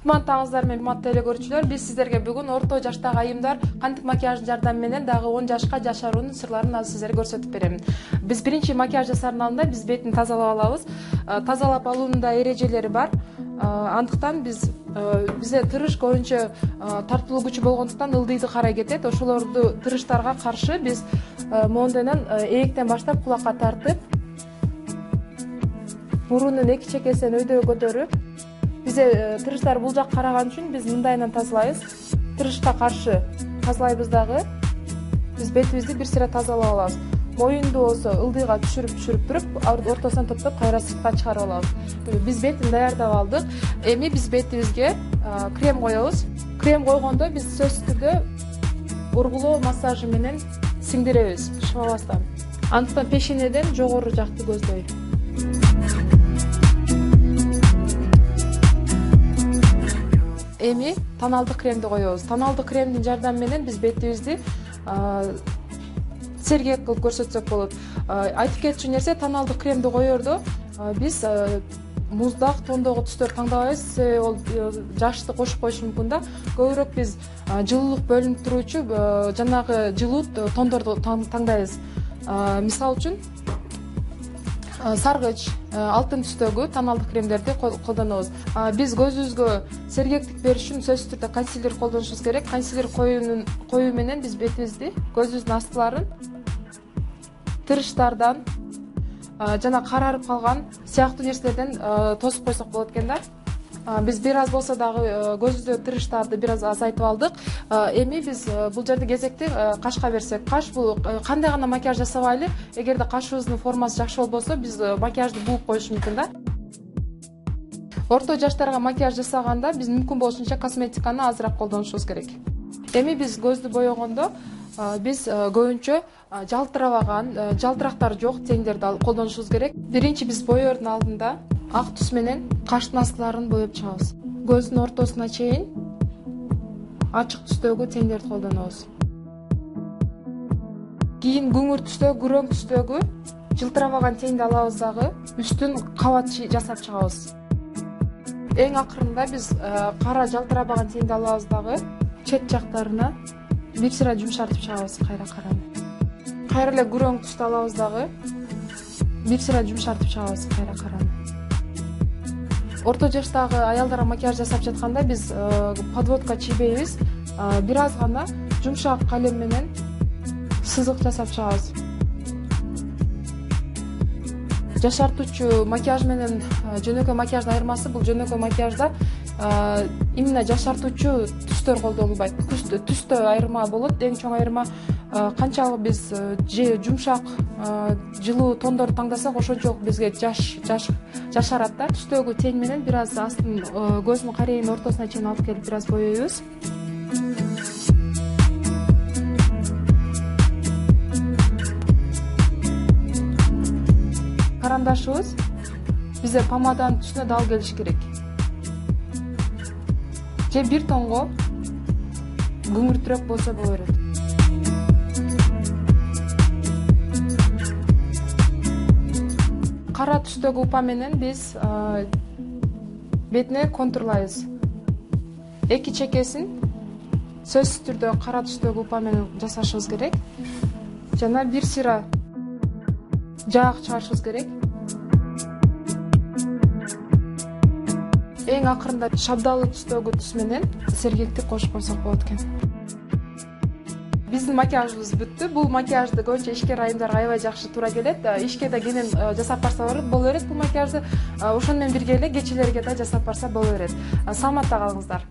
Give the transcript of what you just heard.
Кутмандыңыздар мен урматтуу эле көрүүчүлөр, биз сиздерге бүгүн орто жаштагы айымдар кантип макияждын жардамы менен дагы 10 жашка жашаруунун сырларын азыр сиздерге көрсөтүп берем. Биз биринчи макияж жасаардын алдында биз бетин тазалап алабыз. Тазалап алуунун да эрежелери бар. Андыктан бизде тырыш көбүнчө тартылуу күчү болгондуктан ылдыйды карай кетет. Ошолорду тырыштарга каршы биз мондайдан ээктен баштап кулакка тартып, мурунун эки чекесин өйдө көтөрүп, бизде тырыштар бул жак караган үчүн биз мындайынан тазалайбыз. Тырышка каршы тазалайбыз дагы. Биз бетибизди бир сыйра тазалап алабыз. Моюнду болсо ылдыйга түшүрүп туруп, ортосунан топтоп кайра сыртка чыгарып алабыз. Биз бетин даярдап алдык. Эми биз бетибизге крем коебуз. Крем койгондо биз сөзсүз түрдө ургулоо массажы менен сиңдиребиз, шыбабастан. Андыктан пешенеден жогору жакты көздөй. Эми тоналдык кремди коебуз. Тоналдык кремдин жардамы менен биз бетибизди сергек кылып көрсөтсөк болот. Айтып кетчү нерсе, тоналдык кремди коердо биз муздак, тондогу түстөр таңдабайбыз. Ол жашты кошуп коюшу мүмкүн да. Көбүрөөк биз жылуулук бөлүнүп туруучу жанагы жылуу тондорду таңдайбыз. Мисалы үчүн саргыч, алтын түстөгү тоналдык кремдерди колдонобуз. Биз көзүбүзгө сергектик бериш үчүн сөзсүз түрдө консилер колдонушубуз керек. Консилер коюу менен биз бетибизди, көзүбүздүн астыларын тырыштардан жана карарып калган сыяктуу нерселерден тосуп койсок болот экен да. Биз бир аз болсо дагы көзүбүздө тырыштарды бир аз азайтып алдык. Эми биз бул жерде кезекти кашка берсек, каш бул кандай гана макияж жасабайлы, эгерде кашыбыздын формасы жакшы болбосо, биз макияжды бууп коюшу мүмкүн да. Орто жаштарга макияж жасаганда биз мүмкүн болушунча косметиканы азыраак колдонушубуз керек. Эми биз көздү боегондо биз көбүнчө жалтырабаган, жалтырактар жок теңдерди колдонушубуз керек. Биринчи биз боердун алдында ак түс менен каштын астыларын боеп чыгабыз. Көздүн ортосуна чейин ачык түстөгү теңдерди колдонобуз. Кийин күңүр түстөгү, күрөң түстөгү жылтырабаган теңди алабыз дагы, үстүн кабат жасап чыгабыз. Эң акырында биз кара жалтырабаган теңди алабыз дагы, чет жактарына бир сыйра жумшартып чыгабыз кайра. Кайра эле күрөң түстү алабыз дагы, бир сыйра жумшартып чыгабыз кайра. Орто жаштагы аялдарга макияж жасап жатканда биз подводка чийбейбиз. Бир аз гана жумшак калем менен сызык жасап чыгабыз. Жашартуучу макияж менен жөнөкөй макияждын айырмасы, бул жөнөкөй макияжда именно жашартуучу түстөр колдонулбайт. Түстө айырма болот. Эң чоң айырма канчалык биз жумшак, жылуу тондорду таңдасак, ошончолук бизге жашарат да. Түстөгү тең менен бир аз астын көздүн карайын ортосуна чейин алып келип бир аз боейбиз. Карандашыбыз бизде помаданын түсүнө дал келиш керек. Же бир тонго күңүртүрөөк болсо боло берет. Кара түстөгү упа менен биз бетине контурлайбыз. Эки чекесин сөзсүз түрдө кара түстөгү упа менен жасашыбыз керек. Жана бир сыйра жаак чыгарышыбыз керек. Эң акырында шабдалы түстөгү түс менен сергектик кошуп койсок болот экен. Биздин макияжыбыз бүттү. Бул макияжды көбүнчө ишкер айымдарга аябай жакшы туура келет. Ишке да кенен жасап барса боло берет бул макияжды. Ошону менен бирге эле кечелерге да жасап барса боло берет. Саламатта калыңыздар.